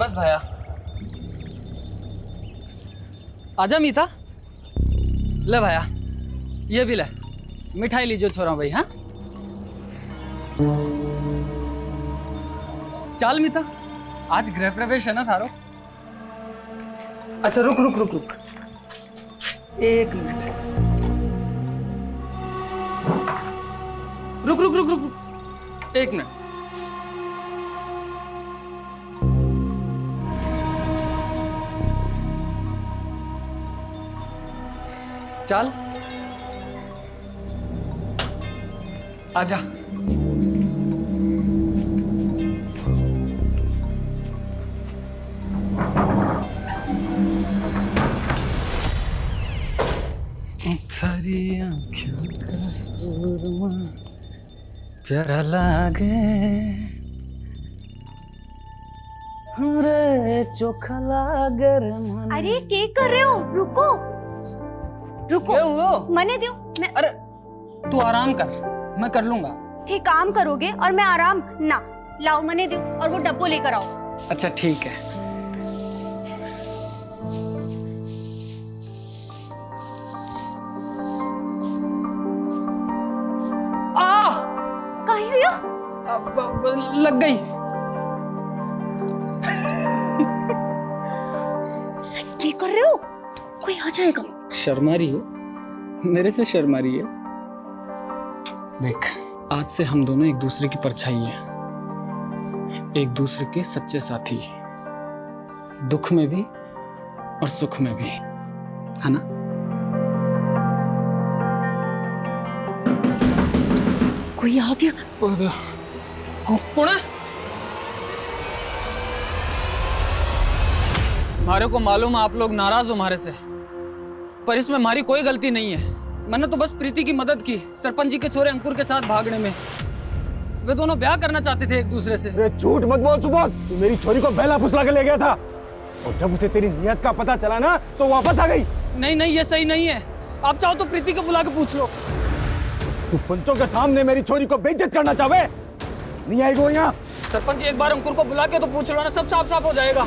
बस भैया। आजा मीता, ले भैया, ये भी ले, मिठाई लीजिए छोरा भाई। हाँ चल मीता, आज गृह प्रवेश है ना थारो। अच्छा रुक रुक रुक रुक, एक मिनट, रुक रुक रुक रुक, एक मिनट। चल आजा। थारी आँखों का सुरमा प्यारा लागे, रे चोखा लागे रे मन। अरे क्या कर रहे हो? रुको रुको, क्या हुआ? मने दो मैं। अरे तू आराम कर, मैं कर लूंगा। थे काम करोगे और मैं आराम ना। लाओ मने दो और वो डब्बो लेकर आओ। अच्छा ठीक है। कहीं हुई हो? अब लग गई। क्या कर रहे हो? कोई आ जाएगा। शर्मा रही हो, मेरे से शर्मा रही है। देख, आज से हम दोनों एक दूसरे की परछाई हैं, एक दूसरे के सच्चे साथी, दुख में भी और सुख में भी, है ना? कोई आ गया। कौन है? हमारे को मालूम है आप लोग नाराज हो हमारे से, पर इसमें हमारी कोई गलती नहीं है। मैंने तो बस प्रीति की मदद की सरपंच जी के छोरे अंकुर के साथ भागने में। वे दोनों ब्याह करना चाहते थे एक दूसरे से। अरे झूठ मत बोल सुबोध, तू मेरी छोरी को बेला फुसला के ले गया था और जब उसे तेरी नियत का पता चला ना तो वापस आ गई। नहीं नहीं, ये सही नहीं है। आप चाहो तो प्रीति को बुला के पूछ लो। तू पंचों के सामने मेरी छोरी को बेइज्जत करना चाहे? नहीं आएगी वो यहाँ। सरपंच जी एक बार अंकुर को बुला के तो पूछ लो ना, सब साफ साफ हो जाएगा।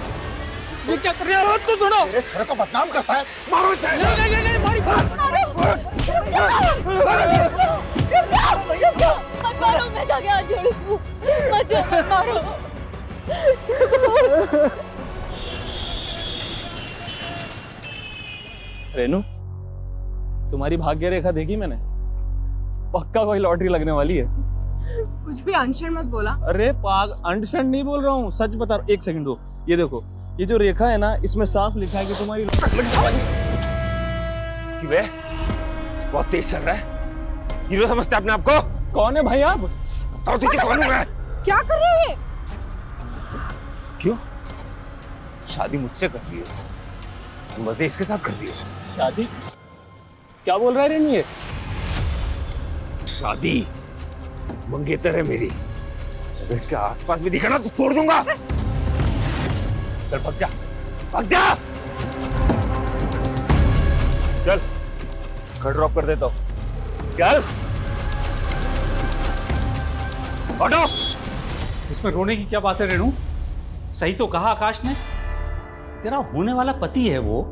ये क्या कर रहे हो? तो सुनो, मेरे छोरे को बदनाम करता है, मारो इसे। नहीं नहीं नहीं, हमारी बात रुक जाओ, मत मारो, मैं जाके हाथ जोड़ू छू। मत मारो। रेनू, तुम्हारी भाग्य रेखा देखी मैंने, पक्का कोई लॉटरी लगने वाली है। कुछ भी अनशन मत बोला। अरे पाग अंडरस्टैंड नहीं बोल रहा हूँ, सच बता। एक सेकंड दो, ये देखो, ये जो रेखा है ना, इसमें साफ लिखा है कि तुम्हारी वे बहुत तेज चल रहा है। हीरो समझते अपने आप को? कौन है भाई आप? बताओ तुझे कौन हूं मैं? क्या कर रहे हो ये? क्यों? शादी मुझसे कर रही हो, मजे इसके साथ कर रही हो। शादी? क्या बोल रहा है रेनू ये? शादी मंगेतर है मेरी, अगर इसके आसपास भी दिखा ना तो तोड़ दूंगा। चल भाग जा, भाग जा। चल घर ड्रॉप कर देता हूं, चल। ऑटो। इसमें रोने की क्या बात है रेनू? सही तो कहा आकाश ने, तेरा होने वाला पति है वो।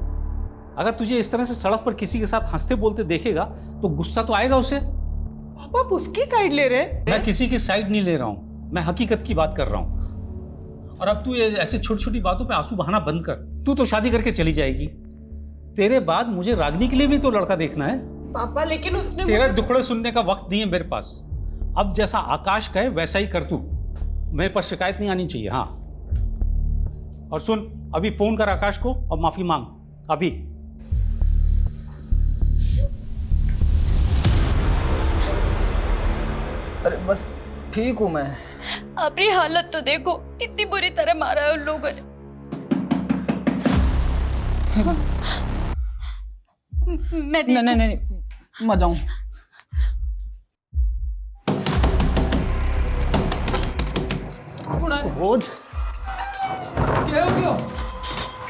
अगर तुझे इस तरह से सड़क पर किसी के साथ हंसते बोलते देखेगा तो गुस्सा तो आएगा उसे। पापा आप उसकी साइड ले रहे हैं? मैं किसी की साइड नहीं ले रहा हूं, मैं हकीकत की बात कर रहा हूं। और अब तू ये ऐसे छोटी छोटी बातों पे आंसू बहाना बंद कर। तू तो शादी करके चली जाएगी, तेरे बाद मुझे रागनी के लिए भी तो लड़का देखना है। पापा लेकिन उसने तेरा दुखड़े सुनने का वक्त नहीं है मेरे पास। अब जैसा आकाश कहे वैसा ही कर तू, मेरे पर शिकायत नहीं आनी चाहिए। हाँ, और सुन, अभी फोन कर आकाश को और माफी मांग अभी। अरे बस ठीक हूँ मैं। अपनी हालत तो देखो, कितनी बुरी तरह मारा है उन लोगों ने। मैं नहीं नहीं नहीं, मैं जाऊं। सुबोध, क्या हो गया?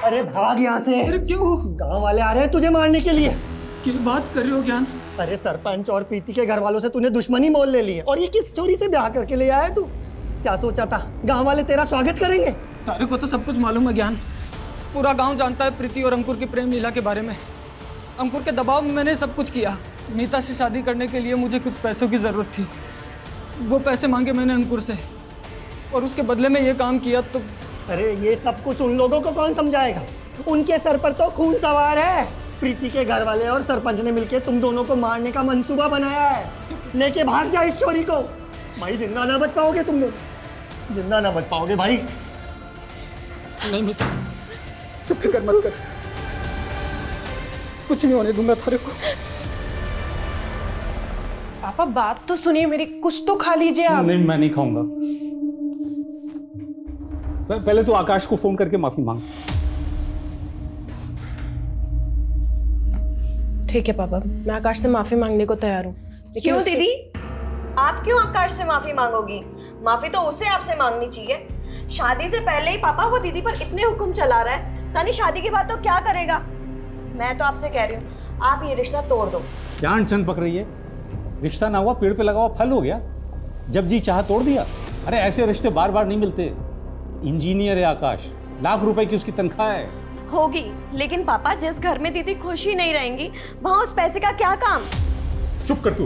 अरे भाग यहाँ से। अरे क्यों? गांव वाले आ रहे हैं तुझे मारने के लिए। क्या बात कर रहे हो ज्ञान? अरे सरपंच और प्रीति के घर वालों से तूने दुश्मनी मोल ले ली है और ये किस चोरी से ब्याह करके ले आया तू? क्या सोचा था गांव वाले तेरा स्वागत करेंगे? तारे को तो सब कुछ मालूम है ज्ञान। पूरा गांव जानता है प्रीति और अंकुर की प्रेम लीला के बारे में। अंकुर के दबाव में मैंने सब कुछ किया। नीता से शादी करने के लिए मुझे कुछ पैसों की ज़रूरत थी। वो पैसे मांगे मैंने अंकुर से और उसके बदले में ये काम किया। तो अरे ये सब कुछ उन लोगों को कौन समझाएगा? उनके सर पर तो खून सवार है। प्रीति के घर वाले और सरपंच ने मिलकर तुम दोनों को मारने का मंसूबा बनाया है। लेके भाग जा इस चोरी को। भाई जिंदा ना बच पाओगे तुम लोग, जिंदा ना बच पाओगे भाई। नहीं मीता, तू फिक्र मत कर, कुछ नहीं होने दूंगा तारे को। पापा बात तो सुनिए मेरी, कुछ तो खा लीजिए आप। नहीं, मैं नहीं खाऊंगा। पहले तो आकाश को फोन करके माफी मांग। ठीक है पापा, मैं आकाश से माफी मांगने को तैयार हूँ। क्यों दीदी, आप क्यों आकाश से माफी मांगोगी? माफी तो उसे आपसे मांगनी चाहिए। शादी से पहले ही पापा वो दीदी पर इतने हुक्म चला रहा है, तानी शादी के बाद तो क्या करेगा? मैं तो आपसे कह रही हूँ, आप ये रिश्ता तोड़ दो। क्या अनशन पक रही है? रिश्ता ना हुआ पेड़ पे लगा हुआ फल हो गया। जब जी चाह तोड़ दिया। अरे ऐसे रिश्ते बार बार नहीं मिलते। इंजीनियर है आकाश, लाख रुपए की उसकी तनख्वाह है। होगी, लेकिन पापा जिस घर में दीदी खुश ही नहीं रहेंगी वहां उस पैसे का क्या काम? चुप कर तू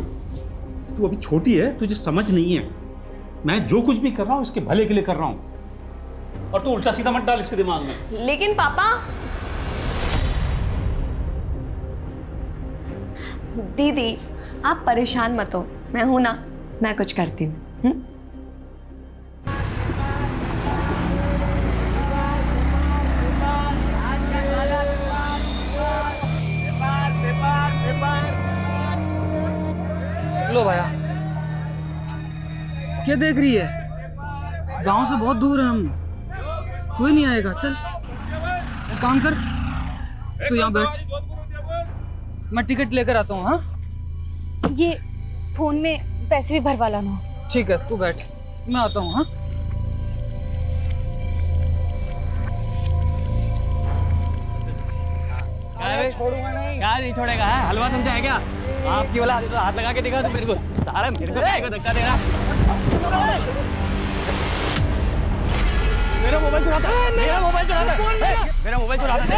अभी छोटी है, तुझे समझ नहीं है। मैं जो कुछ भी कर रहा हूँ इसके भले के लिए कर रहा हूँ, और तू उल्टा सीधा मत डाल इसके दिमाग में। लेकिन पापा, दीदी आप परेशान मत हो, मैं हूं ना, मैं कुछ करती हूँ। लो भैया, क्या देख रही है? गांव से बहुत दूर है हम, कोई नहीं आएगा। चल एक काम कर, तू यहाँ बैठ, मैं टिकट लेकर आता हूँ। हाँ ये फोन में पैसे भी भरवा लाना। ठीक है, तू बैठ, मैं आता हूँ। हाँ छोड़ूंगा नहीं। क्या नहीं छोड़ेगा? है हलवा समझा है क्या? आपकी वाला तो हाथ लगा के दिखा तो मेरे को सारा मेरे को धक्का दे रहा। मेरा मोबाइल चुराता है, मेरा मोबाइल चुराता है, मेरा मोबाइल चुराता है।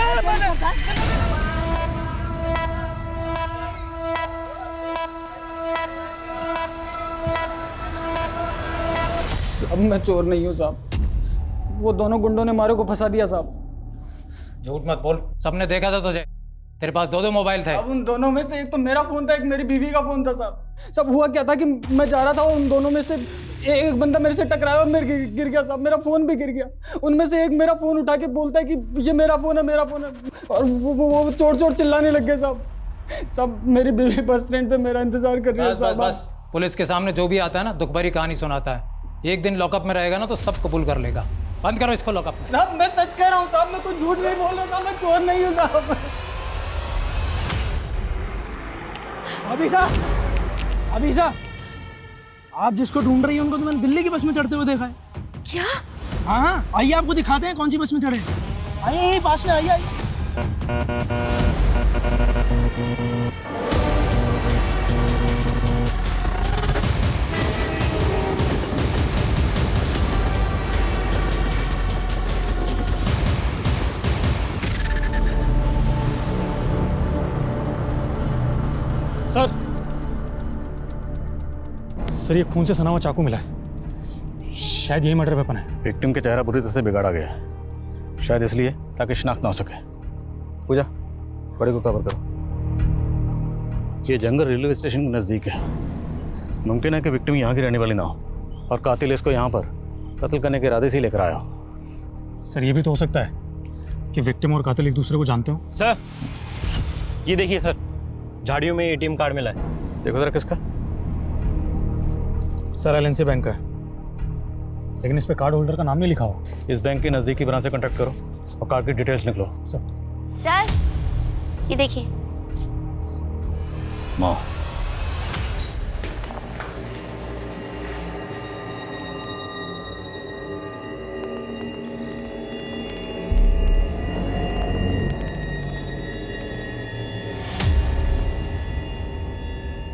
साहब मैं चोर नहीं हूँ साहब, वो दोनों गुंडों ने मारे को फंसा दिया साहब। झूठ मत बोल, सबने देखा था तुझे, तेरे पास दो मोबाइल थे। अब उन दोनों में से एक तो मेरा फोन था, एक मेरी बीवी का फोन था साहब। सब हुआ क्या था कि मैं जा रहा था और उन दोनों में से एक बंदा मेरे से टकराया और मेरे गिर गया साहब, मेरा फोन भी गिर गया। उनमें से एक मेरा फोन उठा के बोलता है कि ये मेरा फोन है, मेरा फोन है, और वो चोर चिल्लाने लग गए साहब। सब मेरी बीवी बस स्टैंड पे मेरा इंतजार कर रही है साहब। बस पुलिस के सामने जो भी आता है ना दुख भरी कहानी सुनाता है। एक दिन लॉकअप में रहेगा ना तो सब कबूल कर लेगा। बंद करो इसको लॉकअप में। साहब मैं सच कह रहा हूँ साहब, मैं कुछ झूठ नहीं बोल रहा साहब, मैं चोर नहीं हूँ साहब। अभी आप जिसको ढूंढ रही हैं उनको तो मैंने दिल्ली की बस में चढ़ते हुए देखा है। क्या? हाँ आइए आपको दिखाते हैं कौन सी बस में चढ़े। आइए पास में आइए। सर ये खून से सना हुआ चाकू मिला है, शायद यही मर्डर वेपन है। विक्टिम का चेहरा बुरी तरह से बिगाड़ा गया है, शायद इसलिए ताकि शिनाख्त ना हो सके। पूजा बड़े को कवर करो। ये जंगल रेलवे स्टेशन के नज़दीक है, मुमकिन है कि विक्टिम यहाँ की रहने वाली ना हो और कातिल इसको यहाँ पर कत्ल करने के इरादे से ही लेकर आया हो। सर ये भी तो हो सकता है कि विक्टिम और कातिल एक दूसरे को जानते हो। सर ये देखिए सर, झाड़ियों में एटीएम कार्ड मिला है। देखो जरा किसका। सर एलएनसी बैंक का है, लेकिन इस पे कार्ड होल्डर का नाम नहीं लिखा हुआ। इस बैंक की नज़दीकी ब्रांच से कॉन्टैक्ट करो और कार्ड की डिटेल्स निकलो। सर ये देखिए। माँ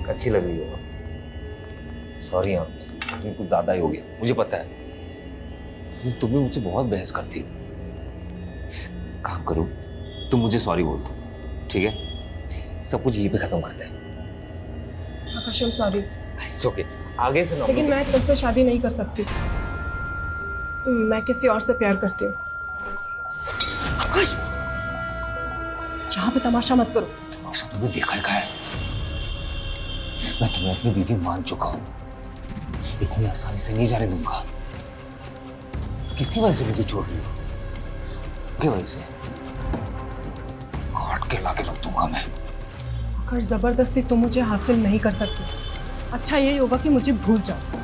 अच्छी लग रही हो। सॉरी हाँ, कुछ ज़्यादा ही हो गया, मुझे पता है। लेकिन तुम भी मुझसे बहुत बहस करती हो। काम करो, तुम मुझे सॉरी बोल दो, ठीक है? सब कुछ यहीं पे खत्म करते हैं। आकाश I'm sorry। It's okay, आगे से ना। लेकिन मैं तुमसे शादी नहीं कर सकती। मैं किसी और से प्यार करती हूँ। आकाश, यहाँ पे तमाशा मत करो। तमाशा तुमने देखा ही है। मैं तुम्हें अपनी बीवी मान चुका हूँ, इतनी आसानी से नहीं जाने दूंगा। किसकी वजह से मुझे छोड़ रही हो? की वजह से काट के लाके रख दूंगा मैं। आकाश, जबरदस्ती तुम मुझे हासिल नहीं कर सकते। अच्छा यही होगा कि मुझे भूल जाओ।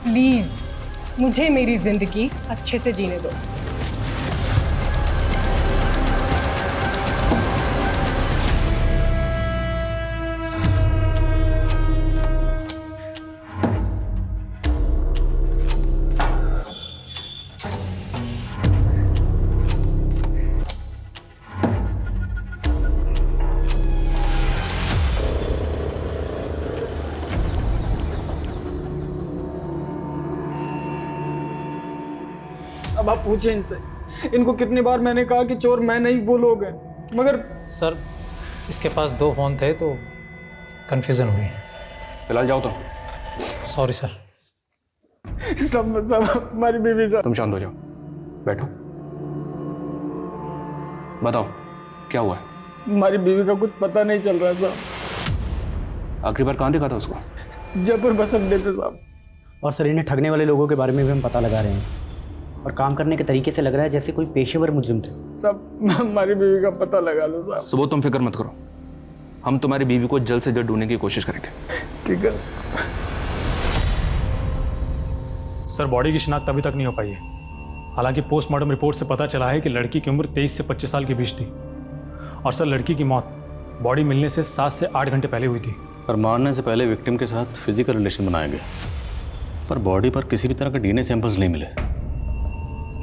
प्लीज मुझे मेरी जिंदगी अच्छे से जीने दो। अब आप पूछे इनसे, इनको कितनी बार मैंने कहा कि चोर मैं नहीं वो लोग हैं, मगर सर इसके पास 2 फ़ोन थे तो कन्फ्यूज़न हुई। फिलहाल जाओ तो। Sorry sir. सब हमारी बीवी साहब। तुम शांत हो जाओ, बैठो, बताओ क्या हुआ है? हमारी बीवी का कुछ पता नहीं चल रहा है साहब। आखिरी बार कहाँ देखा था उसको? जयपुर बस अड्डे पे साहब। और सर इन्हें ठगने वाले लोगों के बारे में भी हम पता लगा रहे हैं और काम करने के तरीके से लग रहा है जैसे कोई पेशेवर मुजरिम थे। सब हमारी बीवी का पता लगा लो साहब। सुबह तुम फिक्र मत करो, हम तुम्हारी बीवी को जल्द से जल्द ढूंढने की कोशिश करेंगे। ठीक है सर। बॉडी की शिनाख्त अभी तक नहीं हो पाई है। हालांकि पोस्टमार्टम रिपोर्ट से पता चला है कि लड़की की उम्र 23 से 25 साल के बीच थी। और सर लड़की की मौत बॉडी मिलने से 7 से 8 घंटे पहले हुई थी। और मारने से पहले विक्टिम के साथ फिजिकल रिलेशन बनाया गया, पर बॉडी पर किसी भी तरह के डीएनए सैंपल्स नहीं मिले।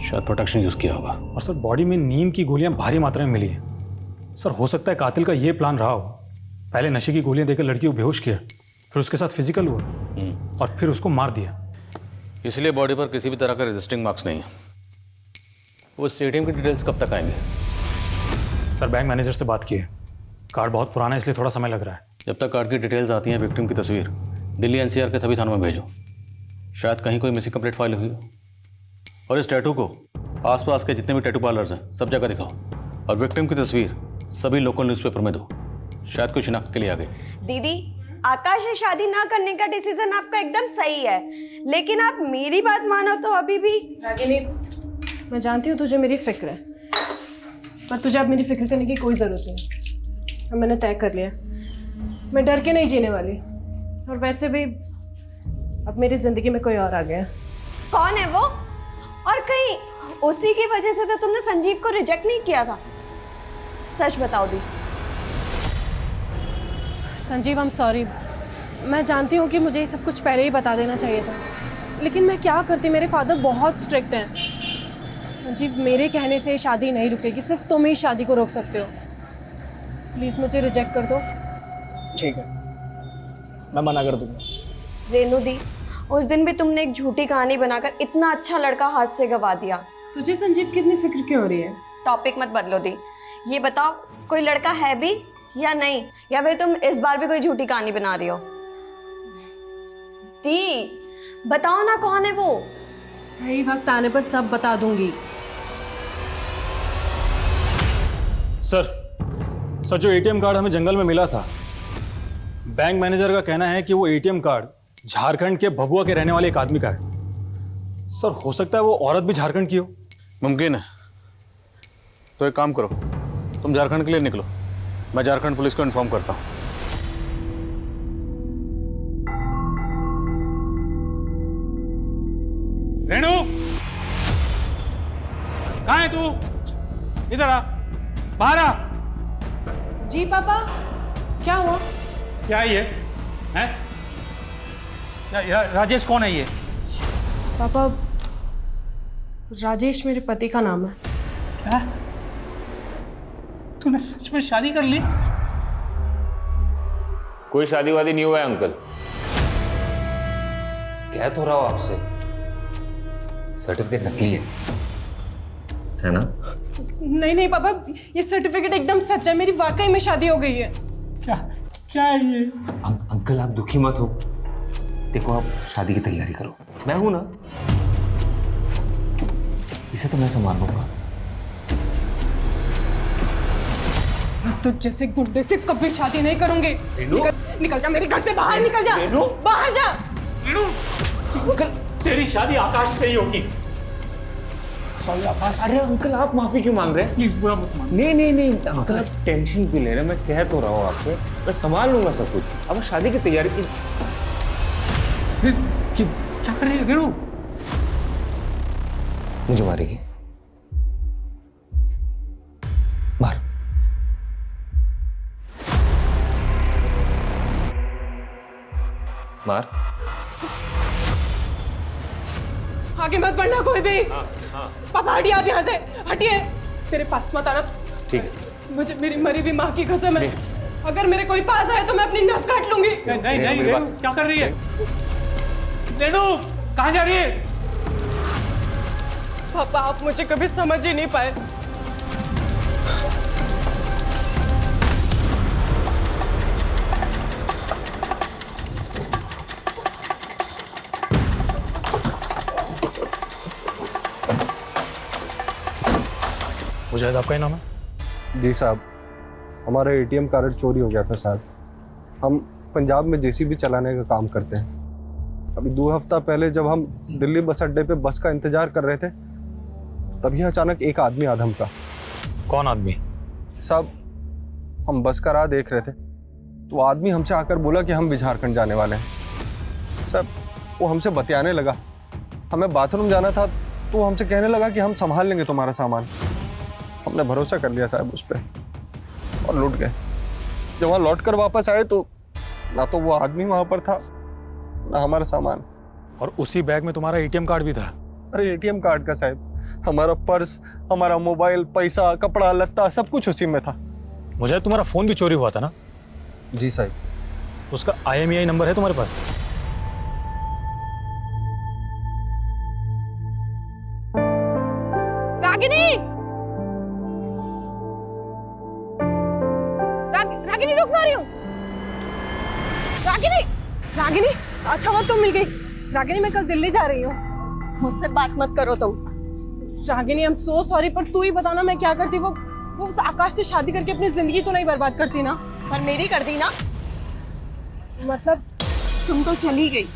शायद प्रोटेक्शन यूज़ किया होगा। और सर बॉडी में नींद की गोलियां भारी मात्रा में मिली हैं। सर हो सकता है कातिल का ये प्लान रहा हो, पहले नशे की गोलियां देकर लड़की को बेहोश किया, फिर उसके साथ फिजिकल हुआ और फिर उसको मार दिया। इसलिए बॉडी पर किसी भी तरह का रजिस्टिंग मार्क्स नहीं है। वो एटीएम की डिटेल्स कब तक आएंगे? सर बैंक मैनेजर से बात की है, कार्ड बहुत पुराना है इसलिए थोड़ा समय लग रहा है। जब तक कार्ड की डिटेल्स आती हैं, विक्टिम की तस्वीर दिल्ली एनसीआर के सभी थानों में भेजो। शायद कहीं कोई मिसिंग कंप्लेंट फाइल हुई हो। और इस टैटू को आसपास के जितने भी टैटू पार्लर्स हैं सब जगह दिखाओ। और विक्टिम की तस्वीर सभी लोकल न्यूज़पेपर में दो, शायद कोई शिनाख्त के लिए आ गई। दीदी, आकाश से शादी ना करने का डिसीजन आपका एकदम सही है, लेकिन आप मेरी बात मानो तो अभी भी। रागिनी, मैं जानती हूँ तुझे मेरी फिक्र है, पर तुझे अब मेरी फिक्र करने की कोई ज़रूरत नहीं। अब मैंने तय कर लिया, मैं डर के नहीं जीने वाली। और वैसे भी अब मेरी ज़िंदगी में कोई और आ गया। कौन है वो? और कहीं उसी की वजह से तो तुमने संजीव को रिजेक्ट नहीं किया था। सच बताओ दी। Sanjeev I am sorry. मैं जानती हूँ कि मुझे ये सब कुछ पहले ही बता देना चाहिए था, लेकिन मैं क्या करती, मेरे फादर बहुत स्ट्रिक्ट हैं। संजीव, मेरे कहने से शादी नहीं रुकेगी, सिर्फ तुम ही शादी को रोक सकते हो। प्लीज़ मुझे रिजेक्ट कर दो। ठीक है, मैं मना कर दूंगा। रेनू दी, उस दिन भी तुमने एक झूठी कहानी बनाकर इतना अच्छा लड़का हाथ से गवा दिया। तुझे संजीव की इतनी फिक्र क्यों हो रही है? टॉपिक मत बदलो दी। ये बताओ कोई लड़का है भी या नहीं, या फिर तुम इस बार भी कोई झूठी कहानी बना रही हो? दी बताओ ना, कौन है वो? सही वक्त आने पर सब बता दूंगी। सर जो एटीएम कार्ड हमें जंगल में मिला था, बैंक मैनेजर का कहना है कि वो एटीएम कार्ड झारखंड के भभुआ के रहने वाले एक आदमी का है। सर हो सकता है वो औरत भी झारखंड की हो। मुमकिन है। तो एक काम करो, तुम झारखंड के लिए निकलो, मैं झारखंड पुलिस को इन्फॉर्म करता हूँ। रेणु, कहाँ है तू? इधर आ, बाहर आ। जी पापा, क्या हुआ? क्या ये है? राजेश कौन है ये? पापा, राजेश मेरे पति का नाम है। क्या? तूने सच में शादी कर ली? कोई शादी वादी नहीं हुआ है अंकल, कह तो रहा हूं आपसे। सर्टिफिकेट नकली है ना? नहीं नहीं पापा, ये सर्टिफिकेट एकदम सच है, मेरी वाकई में शादी हो गई है। क्या क्या है ये? अंकल आप दुखी मत हो, देखो आप शादी की तैयारी करो, मैं हूं ना, इसे तो मैं संभाल लूंगा। तो जैसे गुंडे से कभी शादी नहीं करूंगी। निकल जा मेरे घर से बाहर, निकल जा बाहर जा। अंकल तेरी शादी आकाश से ही होगी। सॉरी आकाश। अरे अंकल आप माफी क्यों मांग रहे हैं? प्लीज बुरा मत मान। नहीं अंकल आप टेंशन क्यों ले रहे हैं? मैं कह तो रहा हूँ आपको, मैं संभाल लूंगा सब कुछ। अब शादी की तैयारी की क्या कर रही है रेणु? मुझे मारेगी? मार। मार। आगे मत बढ़ना कोई भी। पापा हटिए आप यहाँ से, हटिए, मेरे पास मत आना। ठीक है। मुझे मेरी मरी हुई माँ की कसम है, अगर मेरे कोई पास आए तो मैं अपनी नस काट लूंगी। नहीं रेणु क्या कर रही है? रेणु कहाँ जा रही है? पापा आप मुझे कभी समझ ही नहीं पाए। मुजाहिद आपका ही नाम है? जी साहब, हमारा एटीएम कार्ड चोरी हो गया था साहब। हम पंजाब में जेसीबी चलाने का काम करते हैं। अभी 2 हफ्ता पहले जब हम दिल्ली बस अड्डे पे बस का इंतजार कर रहे थे, तभी अचानक एक आदमी आधम का। कौन आदमी? साहब हम बस का राह देख रहे थे, तो आदमी हमसे आकर बोला कि हम भी झारखंड जाने वाले हैं। साहब वो हमसे बतियाने लगा, हमें बाथरूम जाना था, तो वो हमसे कहने लगा कि हम संभाल लेंगे तुम्हारा सामान। हमने भरोसा कर लिया साहब उस पर और लौट गए। जब वहाँ लौट कर वापस आए तो ना तो वो आदमी वहाँ पर था, ना हमारा सामान। और उसी बैग में तुम्हारा एटीएम कार्ड भी था? अरे एटीएम कार्ड का साहब, हमारा पर्स, हमारा मोबाइल, पैसा, कपड़ा लत्ता सब कुछ उसी में था। मुझे तुम्हारा फोन भी चोरी हुआ था ना? जी साहब। उसका IMEI नंबर है तुम्हारे पास? रागिनी, रागिनी रुक, ना रही हूँ। रागिनी अच्छा हुआ तुम मिल गई। रागिनी मैं कल दिल्ली जा रही हूँ। मुझसे बात मत करो तुम। Ragini I am so sorry, पर तू ही बताना मैं क्या करती। वो उस आकाश से शादी करके अपनी जिंदगी तो नहीं बर्बाद करती ना? पर मेरी कर दी ना। मतलब तुम तो चली गई,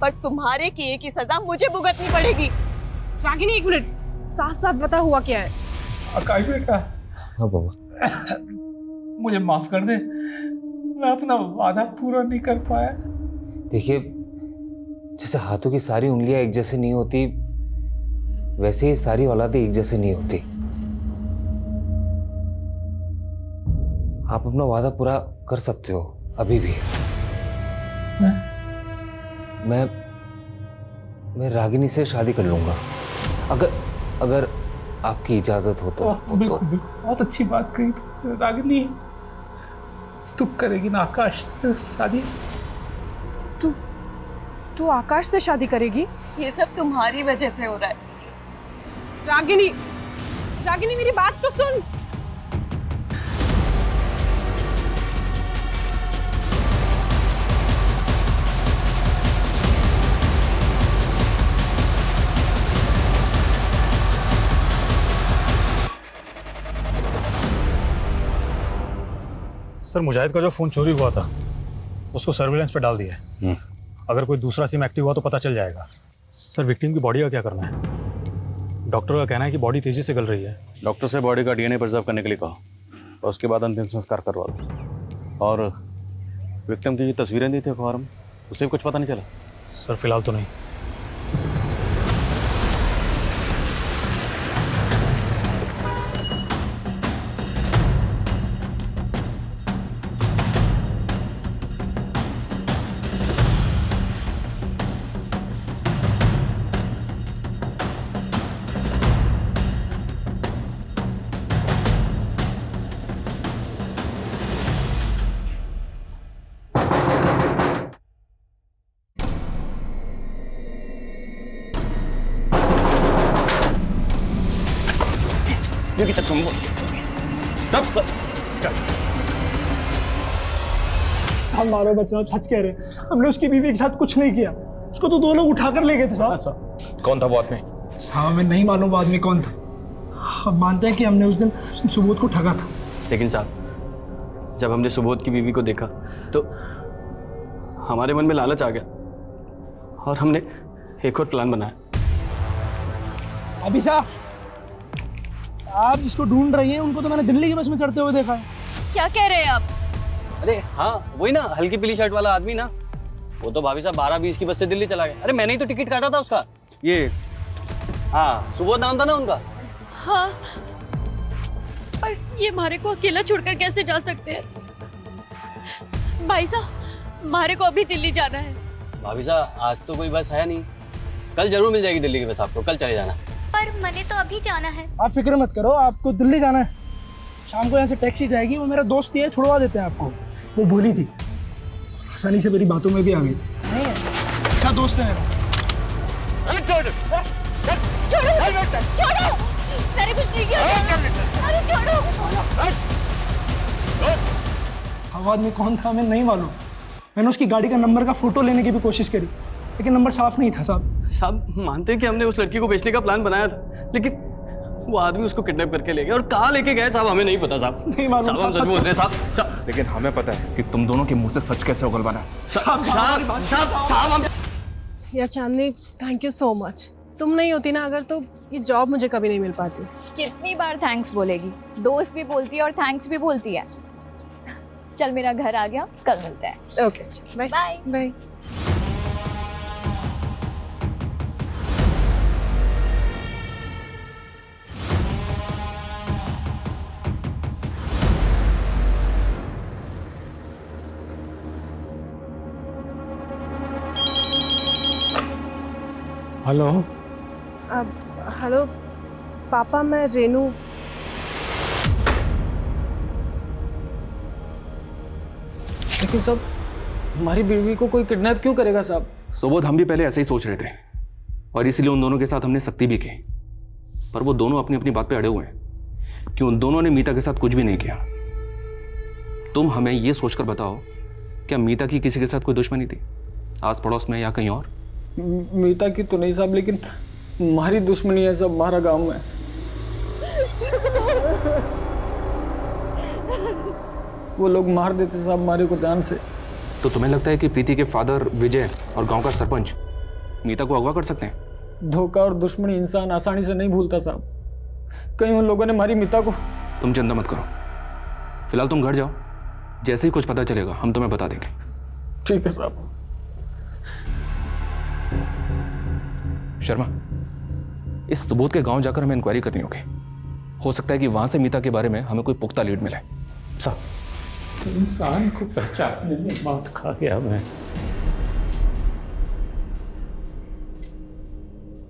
पर तुम्हारे किए की सजा मुझे भुगतनी पड़ेगी। रागिनी एक मिनट, साफ साफ बता हुआ क्या है? आकाश बेटा। हाँ बाबा। मुझे माफ कर दे, मैं अपना वादा पूरा नहीं कर पाया। देखिए, जैसे हाथों की सारी उंगलियां एक जैसे नहीं होती, वैसे ही सारी औलादें एक जैसे नहीं होती। आप अपना वादा पूरा कर सकते हो अभी भी। मैं रागिनी से शादी कर लूंगा, अगर आपकी इजाजत हो तो। बिल्कुल, बहुत अच्छी बात कही तो। रागिनी तू करेगी ना आकाश से शादी? तू आकाश से शादी करेगी? ये सब तुम्हारी वजह से हो रहा है। रागिनी मेरी बात तो सुन। सर मुजाहिद का जो फ़ोन चोरी हुआ था उसको सर्विलेंस पे डाल दिया है। अगर कोई दूसरा सिम एक्टिव हुआ तो पता चल जाएगा। सर विक्टिम की बॉडी का क्या करना है? डॉक्टर का कहना है कि बॉडी तेज़ी से गल रही है। डॉक्टर से बॉडी का DNA प्रिजर्व करने के लिए कहा और उसके बाद अंतिम संस्कार करवा दो। और विक्टिम की जो तस्वीरें दी थी अखबार में, उससे भी कुछ पता नहीं चला? सर फिलहाल तो नहीं। क्योंकि तुम साहब मारो बच्चा, आप सच कह रहे हैं। हमने उसकी बीवी के साथ कुछ नहीं किया, उसको तो 2 लोग उठाकर ले गए थे साहब। कौन था वो आदमी? साहब हमें नहीं मालूम वो आदमी कौन था। हम मानते हैं कि हमने उस दिन सुबोध को ठगा था। लेकिन साहब जब हमने सुबोध की बीवी को देखा तो हमारे मन में लालच आ गया और हमने एक और प्लान बनाया। अभी साहब आप जिसको ढूंढ रही हैं उनको तो मैंने दिल्ली की बस में चढ़ते हुए देखा है। क्या कह रहे हैं आप? अरे हाँ, वही ना, हल्की पीली शर्ट वाला आदमी ना, वो तो भाभी साहब 12:20 की बस से दिल्ली चला गया। अरे मैंने ही तो टिकट काटा था उसका। ये हाँ, सुबोध नाम था ना उनका। हाँ, पर ये मारे को अकेला छोड़कर कैसे जा सकते हैं? भाई साहब, मारे को अभी दिल्ली जाना है। भाभी साहब आज तो कोई बस है नहीं, कल जरूर मिल जाएगी दिल्ली की बस आपको, कल चले जाना। पर मैंने तो अभी जाना है। आप फिक्र मत करो, आपको दिल्ली जाना है। शाम को यहाँ से टैक्सी जाएगी, वो मेरा दोस्त ही है, छुड़वा देते हैं आपको। वो बोली थी, आसानी से मेरी बातों में भी आ गई। नहीं है, अच्छा दोस्त है मेरा। छोड़ो, छोड़ो, मैंने कुछ नहीं किया। अरे छोड़ो। आवाज में कौन था हमें नहीं मालूम। मैंने उसकी गाड़ी का नंबर का फोटो लेने की भी कोशिश करी, लेकिन नंबर साफ नहीं था साहब। साहब मानते हैं कि हमने उस लड़की को बेचने का प्लान बनाया था, लेकिन वो आदमी उसको किडनैप करके ले गए। और कहाँ लेके गए साहब हमें नहीं पता साहब। नहीं मालूम साहब, हम सच बोल रहे हैं साहब। लेकिन हमें पता है कि तुम दोनों के मुंह से सच कैसे उगलवाना है। साहब हम या चांदनी, थैंक यू सो मच। तुम नहीं होती ना अगर, तो ये जॉब मुझे कभी नहीं मिल पाती। कितनी बार थैंक्स बोलेगी? दोस्त भी बोलती है और थैंक्स भी बोलती है। चल मेरा घर आ गया, कल मिलते हैं। Okay, bye bye bye. Hello. Hello papa, मैं रेनू। लेकिन साहब हमारी बीवी को कोई किडनैप क्यों करेगा साहब? सुबोध, हम भी पहले ऐसे ही सोच रहे थे और इसीलिए उन दोनों के साथ हमने सख्ती भी की, पर वो दोनों अपनी अपनी बात पे अड़े हुए हैं कि उन दोनों ने मीता के साथ कुछ भी नहीं किया। तुम हमें ये सोचकर बताओ, क्या मीता की किसी के साथ कोई दुश्मनी थी, आस पड़ोस में या कहीं और? मीता की तो नहीं साहब, लेकिन हमारी दुश्मनी है सब हमारा गांव में। वो लोग मार देते साहब हमारे को जान से। तो तुम्हें लगता है कि प्रीति के फादर विजय और गांव का सरपंच मीता को अगवा कर सकते हैं? धोखा और दुश्मनी इंसान आसानी से नहीं भूलता साहब। कहीं उन लोगों ने हमारी मीता को। तुम चिंता मत करो, फिलहाल तुम घर जाओ, जैसे ही कुछ पता चलेगा हम तुम्हें बता देंगे। ठीक है साहब। शर्मा, इस सुबोध के गांव जाकर हमें इंक्वायरी करनी होगी। हो सकता है कि वहां से मीता के बारे में हमें कोई पुख्ता लीड मिले। साहब, इंसान को पहचानने में मात खा गया मैं।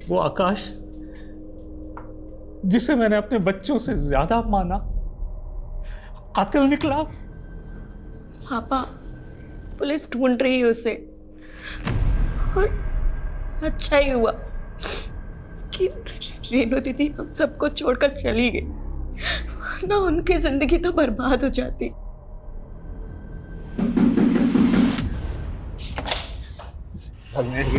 वो आकाश जिसे मैंने अपने बच्चों से ज्यादा माना, कातिल निकला। पापा, पुलिस ढूंढ रही है उसे, और अच्छा ही हुआ कि रेनू दीदी हम सबको छोड़कर चली गई, वरना उनकी जिंदगी तो बर्बाद हो जाती।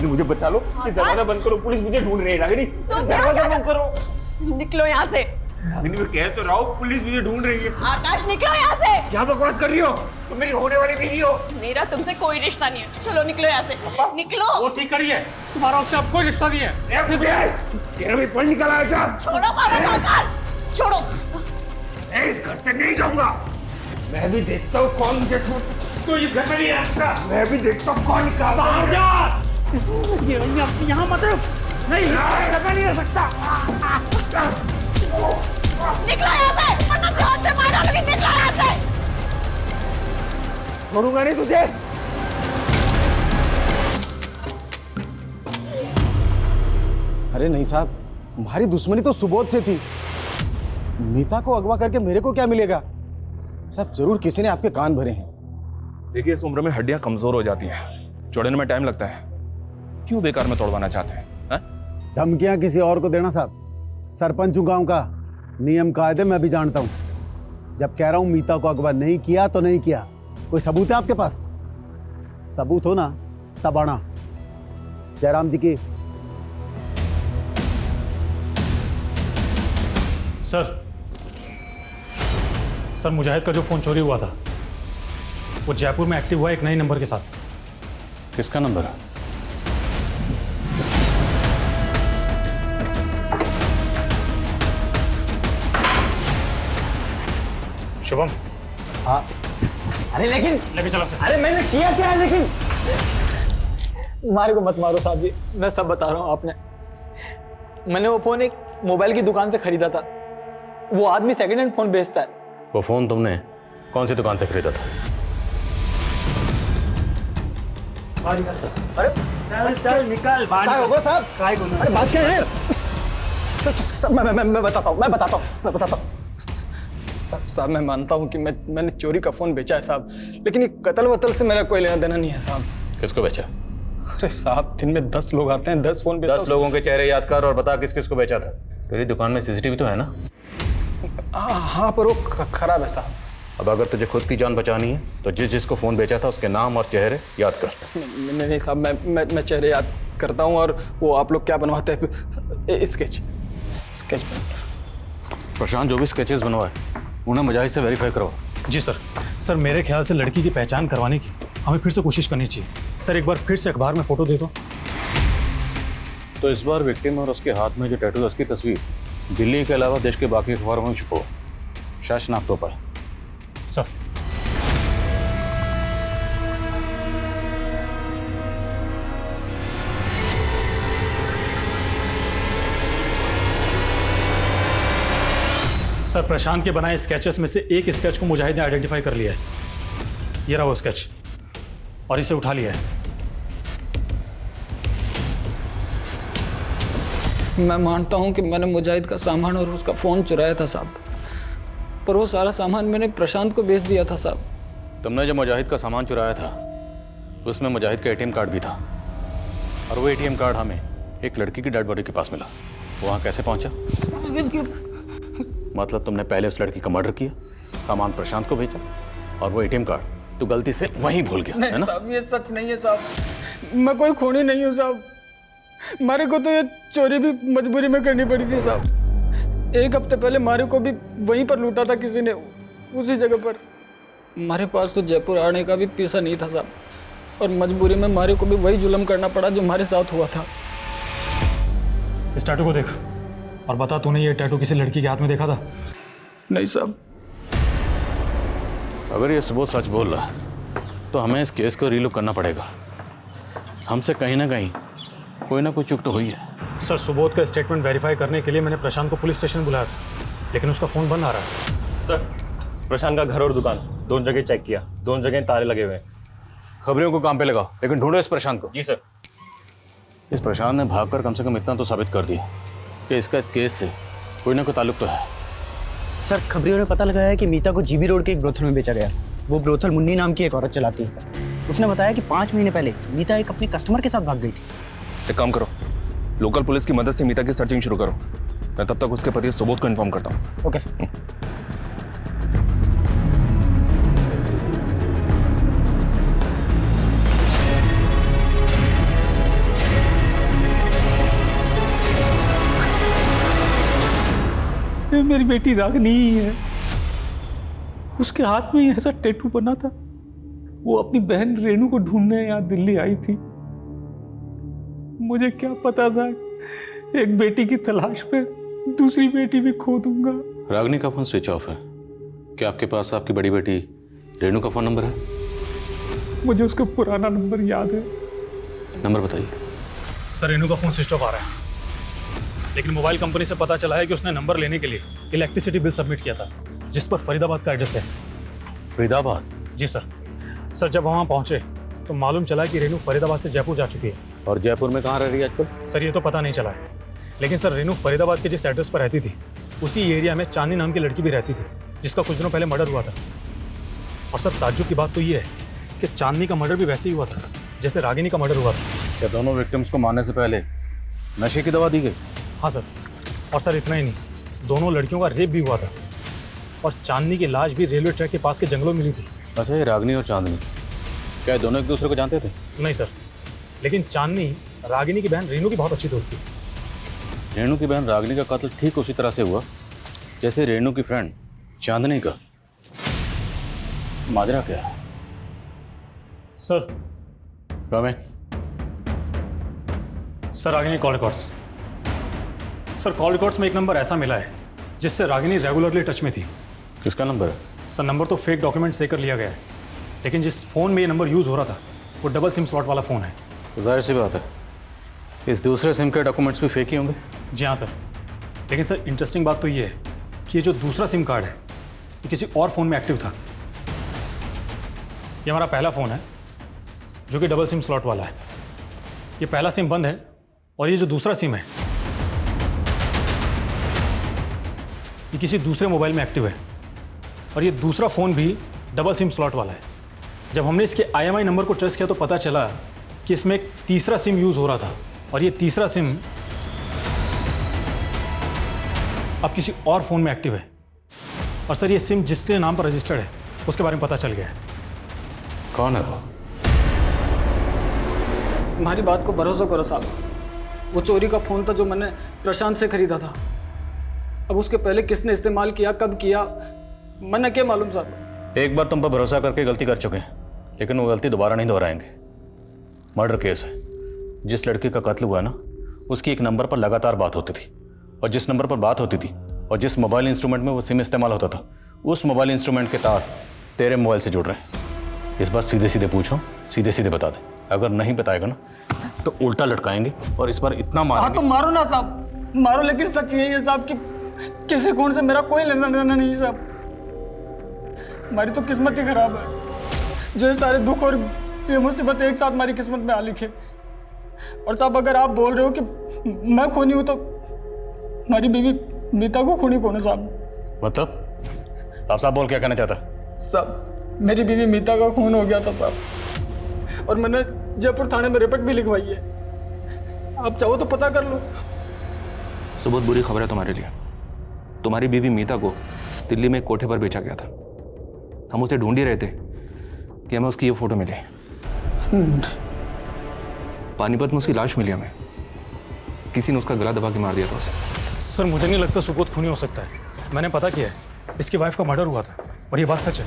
मुझे बचा लो, दरवाजा बंद करो, पुलिस मुझे ढूंढ रही है। रागिनी, दरवाजा बंद करो। निकलो यहाँ से। रागिनी, मैं कह तो रहा हूँ, पुलिस मुझे ढूंढ रही है। आकाश, निकलो यहाँ से। क्या बकवास कर रही हो? तुम मेरी होने वाली बीवी हो। मेरा तुमसे कोई रिश्ता नहीं है, चलो निकलो यहाँ से। निकलो। वो ठीक करिए, तुम्हारा उससे अब कोई रिश्ता नहीं है। तेरा भी पढ़ निकला है क्या? छोड़ो पापा को, आकाश छोड़ो। मैं इस घर से नहीं जाऊंगा। मैं भी देखता हूँ कौन मुझे तो इस घर में नहीं रखता। मैं भी देखता हूँ कौन निकाल। बाहर जा। यहाँ मत रुक। नहीं, इस घर में नहीं रह सकता। निकलो यहाँ से, वरना जान से मार डालूंगी। निकलो यहाँ से। छोड़ूंगा नहीं तुझे। अरे नहीं साहब, हमारी दुश्मनी तो सुबोध से थी। मीता को अगवा करके मेरे को क्या मिलेगा? साहब जरूर किसी ने आपके कान भरे हैं। देखिए, इस उम्र में हड्डियां कमजोर हो जाती हैं, जोड़ने में टाइम लगता है। क्यों बेकार में तोड़वाना चाहते हैं? धमकियां किसी और को देना साहब, सरपंच हूं गांव का, नियम कायदे मैं भी जानता हूँ। जब कह रहा हूँ मीता को अगवा नहीं किया तो नहीं किया। कोई सबूत है आपके पास? सबूत हो ना तब आना। जयराम जी की। सर मुजाहिद का जो फोन चोरी हुआ था वो जयपुर में एक्टिव हुआ एक नए नंबर के साथ। किसका नंबर है? शुभम। हाँ। अरे लेकिन लेके चलो सर। अरे मैंने किया क्या है? लेकिन मारे को मत मारो साहब जी, मैं सब बता रहा हूँ। आपने मैंने वो फोन एक मोबाइल की दुकान से खरीदा था। वो आदमी सेकंड हैंड फोन बेचता है। वो फोन तुमने कौन सी दुकान से खरीदा था? अरे चल निकल बाहर। होगा साहब? अरे बात क्या है? सब मैं बताता हूँ साहब मैं मानता हूँ कि मैंने चोरी का फोन बेचा है साहब, लेकिन ये कत्ल वतल से मेरा कोई लेना देना नहीं है साहब। किसको बेचा? अरे साहब दिन में 10 लोग आते हैं, 10 फोन बेचता हूँ। 10 लोगों के चेहरे याद कर और बता किस किस को बेचा था। तेरी दुकान में सीसीटीवी तो है ना? हाँ पर वो खराब है साहब। अब अगर तुझे खुद की जान बचानी है तो जिसको फोन बेचा था उसके नाम और चेहरे याद कर। नहीं साहब, मैं चेहरे याद करता हूँ। और वो आप लोग क्या बनवाते हैं? स्केच प्रशांत, जो भी स्केचेस बनवाए उन्हें मुजाहिद से वेरीफाई करवा। जी सर मेरे ख्याल से लड़की की पहचान करवाने की हमें फिर से कोशिश करनी चाहिए। सर एक बार फिर से अखबार में फोटो दे दो। तो इस बार विक्टिम और उसके हाथ में जो टैटू है उसकी तस्वीर दिल्ली के अलावा देश के बाकी अखबारों में छुपो, शायद शनाख्त हो पाए। सर सर प्रशांत के बनाए स्केचेस में से एक स्केच को मुजाहिद ने आइडेंटिफाई कर लिया है। ये रहा वो स्केच और इसे उठा लिया है। मैं मानता हूं कि मैंने मुजाहिद का सामान और उसका फ़ोन चुराया था साहब, पर वो सारा सामान मैंने प्रशांत को बेच दिया था साहब। तुमने जो मुजाहिद का सामान चुराया था उसमें मुजाहिद का एटीएम कार्ड भी था, और वो एटीएम कार्ड हमें एक लड़की की डेड बॉडी के पास मिला। वहाँ कैसे पहुँचा? मतलब तुमने पहले उस लड़की का मर्डर किया, सामान प्रशांत को बेचा, और वो एटीएम कार्ड तू गलती से वहीं भूल गया, है ना? साहब ये सच नहीं है साहब, मैं कोई खूनी नहीं हूँ साहब। मारे को तो ये चोरी भी मजबूरी में करनी पड़ी थी साहब। एक हफ्ते पहले मारे को भी वहीं पर लूटा था किसी ने, उसी जगह पर। हमारे पास तो जयपुर आने का भी पैसा नहीं था साहब, और मजबूरी में मारे को भी वही जुल्म करना पड़ा जो हमारे साथ हुआ था। इस टैटू को देख और बता, तूने ये टैटू किसी लड़की के हाथ में देखा था? नहीं साहब। अगर ये सबूत सच बोल रहा तो हमें इस केस को रीलुक करना पड़ेगा। हमसे कहीं ना कहीं कोई ना कोई चूक तो हुई है। सर सुबोध का स्टेटमेंट वेरीफाई करने के लिए मैंने प्रशांत को पुलिस स्टेशन बुलाया था, लेकिन उसका फ़ोन बंद आ रहा है। सर प्रशांत का घर और दुकान दोनों जगह चेक किया, दोनों जगह ताले लगे हुए हैं। खबरियों को काम पे लगाओ, लेकिन ढूंढो इस प्रशांत को। जी सर। इस प्रशांत ने भागकर कम से कम इतना तो साबित कर दिया कि इसका इस केस से कोई ना कोई ताल्लुक तो है। सर खबरियों ने पता लगाया है कि मीता को जीबी रोड के एक ब्रोथल में बेचा गया। वो ब्रोथल मुन्नी नाम की एक औरत चलाती है। उसने बताया कि 5 महीने पहले मीता एक अपने कस्टमर के साथ भाग गई थी। एक काम करो, लोकल पुलिस की मदद से मीता की सर्चिंग शुरू करो। मैं तब तक उसके पति सुबोध को इन्फॉर्म करता हूँ। Okay sir. मेरी बेटी रागनी ही है, उसके हाथ में ही ऐसा टैटू बना था। वो अपनी बहन रेणु को ढूंढने यहाँ दिल्ली आई थी। मुझे क्या पता था एक बेटी की तलाश में दूसरी बेटी भी खो दूंगा। रागनी का फोन स्विच ऑफ है। क्या आपके पास आपकी बड़ी बेटी रेणु का फोन नंबर है? मुझे उसका पुराना नंबर याद है। नंबर बताइए। सर रेणु का फोन स्विच ऑफ आ रहा है, लेकिन मोबाइल कंपनी से पता चला है कि उसने नंबर लेने के लिए इलेक्ट्रिसिटी बिल सबमिट किया था, जिस पर फरीदाबाद का एड्रेस है। फरीदाबाद? जी सर। जब वहाँ पहुँचे तो मालूम चला कि रेणु फरीदाबाद से जयपुर जा चुकी है। और जयपुर में कहाँ रह रही है आजकल? सर ये तो पता नहीं चला है, लेकिन सर रेणु फरीदाबाद के जिस एड्रेस पर रहती थी उसी एरिया में चांदनी नाम की लड़की भी रहती थी, जिसका कुछ दिनों पहले मर्डर हुआ था। और सर ताज्जुब की बात तो ये है कि चांदनी का मर्डर भी वैसे ही हुआ था जैसे रागिनी का मर्डर हुआ था। क्या दोनों विक्टिम्स को मारने से पहले नशे की दवा दी गई? हाँ सर। और सर इतना ही नहीं, दोनों लड़कियों का रेप भी हुआ था और चांदनी की लाश भी रेलवे ट्रैक के पास के जंगलों में मिली थी। अच्छा, ये रागिनी और चांदनी क्या ये दोनों एक दूसरे को जानते थे? नहीं सर, लेकिन चांदनी रागिनी की बहन रेनू की बहुत अच्छी दोस्त थी। रेणु की बहन रागिनी का कत्ल ठीक उसी तरह से हुआ जैसे रेणु की फ्रेंड चांदनी का। माजरा क्या है? सर कमें sir, Ragini call records. Sir, call records में एक नंबर ऐसा मिला है जिससे रागिनी रेगुलरली टच में थी। किसका नंबर है? सर, नंबर तो फेक डॉक्यूमेंट से कर लिया गया है, लेकिन जिस फ़ोन में ये नंबर यूज़ हो रहा था वो डबल सिम स्लॉट वाला फ़ोन है। तो जाहिर सी बात है इस दूसरे सिम के डॉक्यूमेंट्स भी फेक ही होंगे। जी हाँ सर, लेकिन सर इंटरेस्टिंग बात तो ये है कि ये जो दूसरा सिम कार्ड है ये किसी और फ़ोन में एक्टिव था। ये हमारा पहला फ़ोन है जो कि डबल सिम स्लॉट वाला है। ये पहला सिम बंद है और ये जो दूसरा सिम है ये किसी दूसरे मोबाइल में एक्टिव है और ये दूसरा फ़ोन भी डबल सिम स्लॉट वाला है। जब हमने इसके IMI नंबर को ट्रेस किया तो पता चला कि इसमें एक तीसरा सिम यूज़ हो रहा था और ये तीसरा सिम अब किसी और फ़ोन में एक्टिव है। और सर, ये सिम जिसके नाम पर रजिस्टर्ड है उसके बारे में पता चल गया है। कौन है वो? हमारी बात को भरोसा करो साहब, वो चोरी का फ़ोन था जो मैंने प्रशांत से खरीदा था। अब उसके पहले किसने इस्तेमाल किया, कब किया, मैंने क्या मालूम साहब। एक बार तुम पर भरोसा करके गलती कर चुके हैं, लेकिन वो गलती दोबारा नहीं दोहराएंगे। मर्डर केस है। जिस लड़की का कत्ल हुआ ना, उसकी एक नंबर पर लगातार बात होती थी और जिस नंबर पर बात होती थी और जिस मोबाइल इंस्ट्रूमेंट में वो सिम इस्तेमाल होता था उस मोबाइल इंस्ट्रूमेंट के तार तेरे मोबाइल से जुड़ रहे हैं। इस बार सीधे सीधे पूछो, सीधे सीधे बता दे। अगर नहीं बताएगा ना तो उल्टा लटकाएंगे और इस बार इतना मारेंगे। हाँ तो मारो ना साहब, मारो, लेकिन सच यही है साहब कि किसी खून से मेरा कोई लेना देना नहीं साहब। हमारी तो किस्मत ही खराब है जो ये सारे दुख और ये मुसीबत एक साथ हमारी किस्मत में आ लिखे। और साहब, अगर आप बोल रहे हो कि मैं खूनी हूं तो हमारी बीवी मीता को खूनी कौन है साहब? मतलब आप साहब बोल क्या कहना चाहता? साहब, मेरी बीवी मीता का खून हो गया था साहब, और मैंने जयपुर थाने में रिपोर्ट भी लिखवाई है। आप चाहो तो पता कर लो। सो बहुत बुरी खबर है तुम्हारे लिए। तुम्हारी बीवी मीता को दिल्ली में एक कोठे पर बेचा गया था। हम उसे ढूंढ ही रहे थे कि हमें उसकी ये फोटो मिली। पानीपत में उसकी लाश मिली हमें। किसी ने उसका गला दबा के मार दिया था उसे। सर, मुझे नहीं लगता सुबोध खूनी हो सकता है। मैंने पता किया है, इसकी वाइफ का मर्डर हुआ था और ये बात सच है।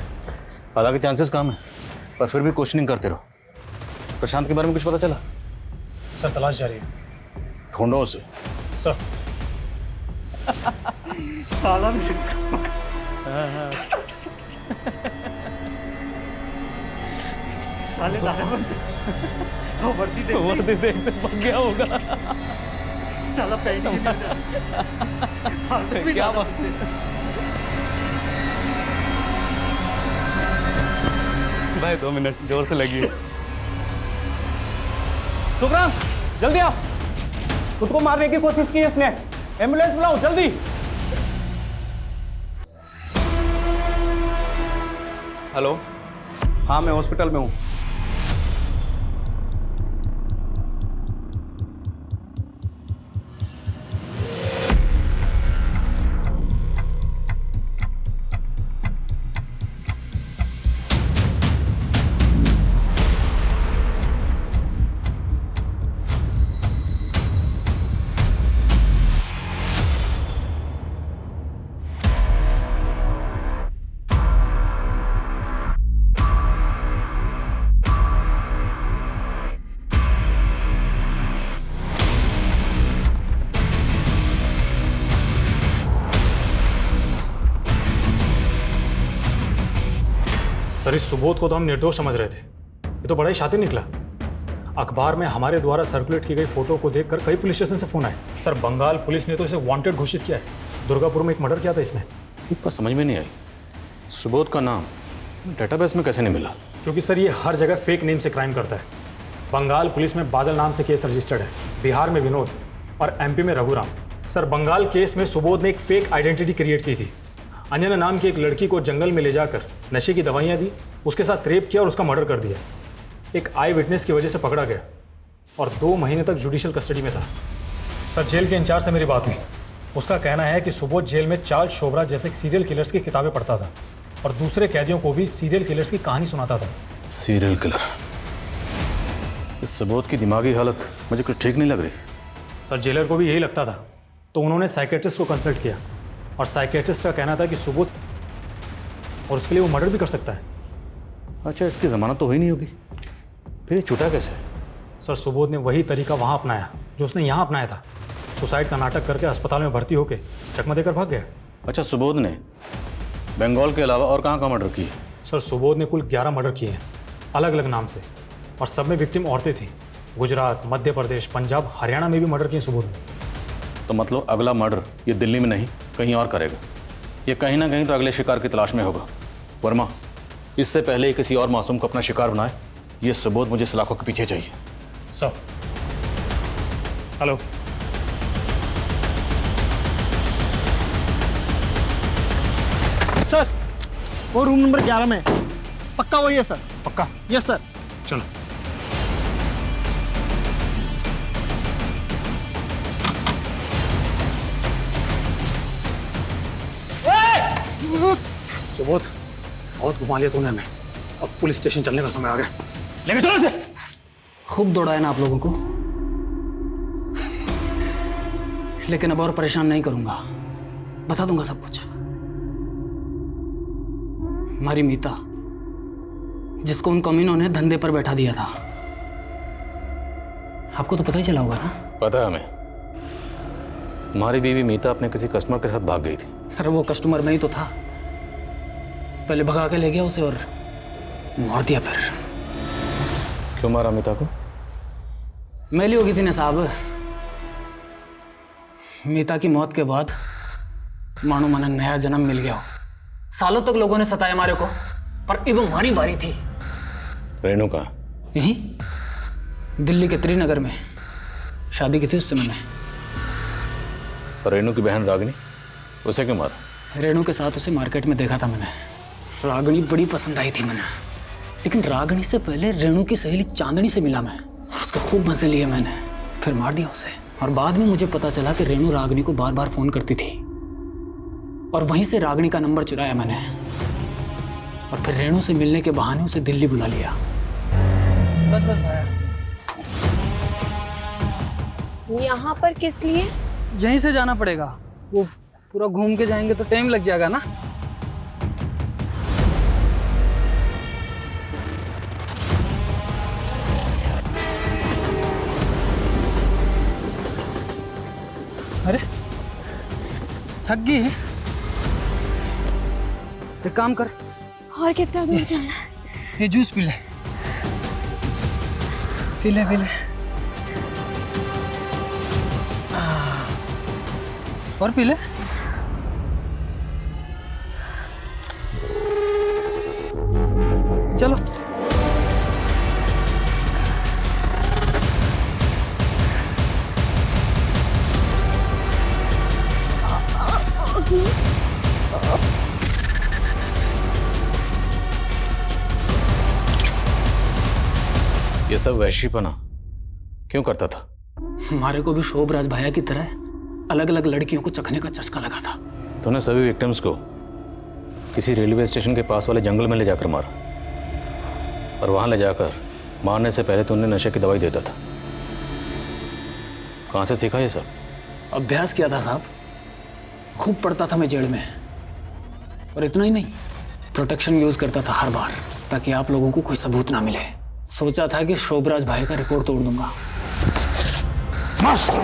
हालांकि चांसेस कम है, पर फिर भी क्वेश्चनिंग करते रहो। प्रशांत के बारे में कुछ पता चला? सर, तलाश जारी है। ढूंढो उसे। सर। साला भी इसको साले वर्दी देख पक गया होगा। साला पैंट क्या बात है। भाई 2 मिनट जोर से लगी। सुखराम, जल्दी आओ। खुद को मारने की कोशिश की इसने। एम्बुलेंस बुलाओ जल्दी। हेलो। हाँ, मैं हॉस्पिटल में हूँ। सर, इस सुबोध को तो हम निर्दोष समझ रहे थे, ये तो बड़ा ही शातिर निकला। अखबार में हमारे द्वारा सर्कुलेट की गई फोटो को देखकर कई पुलिस स्टेशन से फोन आए। सर, बंगाल पुलिस ने तो इसे वांटेड घोषित किया है। दुर्गापुर में एक मर्डर किया था इसने। पर समझ में नहीं आई, सुबोध का नाम डेटाबेस में कैसे नहीं मिला? क्योंकि सर ये हर जगह फेक नेम से क्राइम करता है। बंगाल पुलिस में बादल नाम से केस रजिस्टर्ड है, बिहार में विनोद और MP में रघुराम। सर, बंगाल केस में सुबोध ने एक फेक आइडेंटिटी क्रिएट की थी। अंजना नाम की एक लड़की को जंगल में ले जाकर नशे की दवाइयाँ दी, उसके साथ रेप किया और उसका मर्डर कर दिया। एक आई विटनेस की वजह से पकड़ा गया और 2 महीने तक जुडिशियल कस्टडी में था। सर, जेल के इंचार्ज से मेरी बात हुई, उसका कहना है कि सुबोध जेल में चार्ल्स शोबरा जैसे सीरियल किलर्स की किताबें पढ़ता था और दूसरे कैदियों को भी सीरियल किलर्स की कहानी सुनाता था। Serial killer? इस सुबोध की दिमागी हालत मुझे कुछ ठीक नहीं लग रही। सर जेलर को भी यही लगता था, तो उन्होंने साइकेट्रिस्ट को कंसल्ट किया और साइकेट्रिस्ट का कहना था कि सुबोध और उसके लिए वो मर्डर भी कर सकता है। अच्छा, इसकी जमानत तो हुई नहीं होगी, फिर ये छूटा कैसे? सर सुबोध ने वही तरीका वहाँ अपनाया जो उसने यहाँ अपनाया था। सुसाइड का नाटक करके अस्पताल में भर्ती होकर चकमा देकर भाग गया। अच्छा, सुबोध ने बंगाल के अलावा और कहाँ मर्डर किए? सर सुबोध ने कुल 11 मर्डर किए हैं अलग अलग नाम से, और सब में विक्टिम औरतें थीं। गुजरात, मध्य प्रदेश, पंजाब, हरियाणा में भी मर्डर किए सुबोध ने। तो मतलब अगला मर्डर ये दिल्ली में नहीं कहीं और करेगा। ये कहीं ना कहीं तो अगले शिकार की तलाश में होगा। वर्मा, इससे पहले ही किसी और मासूम को अपना शिकार बनाए, ये सुबोध मुझे सलाखों के पीछे चाहिए। सर हेलो, सर वो रूम नंबर 11 में पक्का वही है सर? पक्का? Yes sir. चलो। सुबोध, बहुत घुमा लिया तूने हमें, अब पुलिस स्टेशन चलने का समय आ गया। लेके चलो इसे। खूब दौड़ाया ना आप लोगों को, लेकिन अब और परेशान नहीं करूंगा, बता दूंगा सब कुछ। हमारी मीता, जिसको उन कमीनों ने धंधे पर बैठा दिया था, आपको तो पता ही चला होगा ना? पता है हमें। हमारी बीवी मीता अपने किसी कस्टमर के साथ भाग गई थी। अरे वो कस्टमर नहीं तो था, पहले भगा के ले गया उसे और मार दिया। फिर क्यों मारा मीता को? मैली हो गई थी ना साहब। मीता की मौत के बाद मानो मन नया जन्म मिल गया हो। सालों तक लोगों ने सताया हमारे को, पर अब हमारी बारी थी। रेणु का यही दिल्ली के त्रिनगर में शादी की थी उससे मैंने। रेणु की बहन रागिनी, उसे क्यों मारा? रेणु के साथ उसे मार्केट में देखा था मैंने। रागिनी बड़ी पसंद आई थी मैंने, लेकिन रागिनी से पहले रेणु की सहेली चांदनी से मिला मैं। उसके खूब मजे लिए मैंने, फिर मार दिया उसे। और बाद में मुझे पता चला कि रेणु रागिनी को बार बार फोन करती थी, और वहीं से रागिनी का नंबर चुराया मैंने, और फिर रेणु से मिलने के बहाने उसे दिल्ली बुला लिया। बस बस भाया। यहाँ पर किस लिए? यहीं से जाना पड़ेगा, वो पूरा घूम के जाएंगे तो टाइम लग जाएगा ना। अरे थक गई है, एक काम कर। और कितना दूर जाना है? ये जूस पी ले, पी ले पी ले। और पी ले। चलो ये सब वैश्यपना क्यों करता था? हमारे को भी शोभराज भैया की तरह अलग अलग लड़कियों को चखने का चस्का लगा था। तूने सभी विक्टिम्स को किसी रेलवे स्टेशन के पास वाले जंगल में ले जाकर मारा, और वहां ले जाकर मारने से पहले तूने नशे की दवाई देता था। कहां से सीखा ये सब? अभ्यास किया था साहब, खूब पढ़ता था मैं जेल में। और इतना ही नहीं, प्रोटेक्शन यूज करता था हर बार, ताकि आप लोगों को कोई सबूत ना मिले। सोचा था कि शोभराज भाई का रिकॉर्ड तोड़ दूंगा। मस्त।